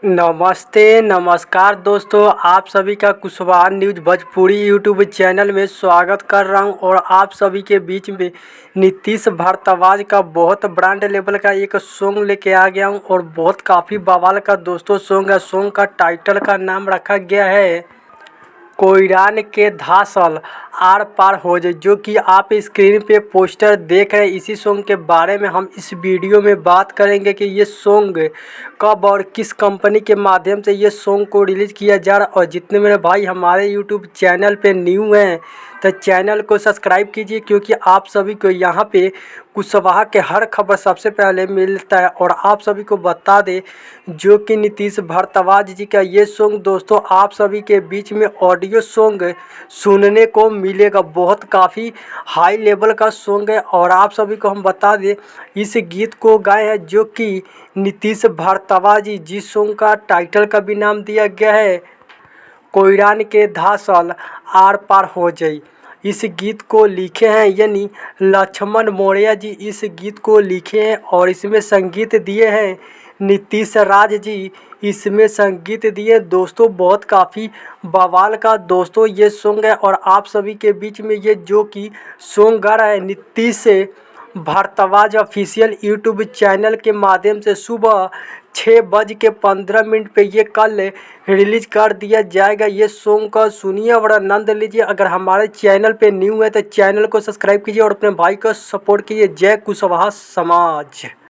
नमस्ते नमस्कार दोस्तों, आप सभी का Kushwaha news Bhojpuri YouTube channel में स्वागत कर रहा हूं। और आप सभी के बीच में नीतीश भारद्वाज का बहुत ब्रांड लेवल का एक सॉन्ग लेके आ गया हूं। और बहुत काफ़ी बवाल का दोस्तों सॉन्ग है। सॉन्ग का टाइटल का नाम रखा गया है कोयरान के धासल आर पार हो जाए, जो कि आप स्क्रीन पे पोस्टर देख रहे हैं। इसी सॉन्ग के बारे में हम इस वीडियो में बात करेंगे कि ये सॉन्ग कब और किस कंपनी के माध्यम से ये सॉन्ग को रिलीज़ किया जा रहा है। और जितने मेरे भाई हमारे यूट्यूब चैनल पे न्यू हैं तो चैनल को सब्सक्राइब कीजिए, क्योंकि आप सभी को यहाँ पे कुशवाहा के हर खबर सबसे पहले मिलता है। और आप सभी को बता दें जो कि नीतीश भारद्वाज जी का ये सॉन्ग दोस्तों आप सभी के बीच में ऑडियो सॉन्ग सुनने को मिलेगा। बहुत काफ़ी हाई लेवल का सॉन्ग है। और आप सभी को हम बता दें इस गीत को गाए हैं जो कि नीतीश भारद्वाज जी, जिस सॉन्ग का टाइटल का भी नाम दिया गया है कोयरान के धासल आर पार हो जाई। इस गीत को लिखे हैं यानी लक्ष्मण मौर्य जी इस गीत को लिखे हैं। और इसमें संगीत दिए हैं नीतीश राज जी, इसमें संगीत दिए दोस्तों। बहुत काफ़ी बवाल का दोस्तों ये सॉन्ग है। और आप सभी के बीच में ये जो कि सॉन्ग गा रहा है Nitish Bharadwaj official YouTube channel के माध्यम से सुबह 6:15 पे ये कल रिलीज कर दिया जाएगा। ये सॉन्ग का सुनिए और आनंद लीजिए। अगर हमारे चैनल पे न्यू है तो चैनल को सब्सक्राइब कीजिए और अपने भाई को सपोर्ट कीजिए। जय कुशवाहा समाज।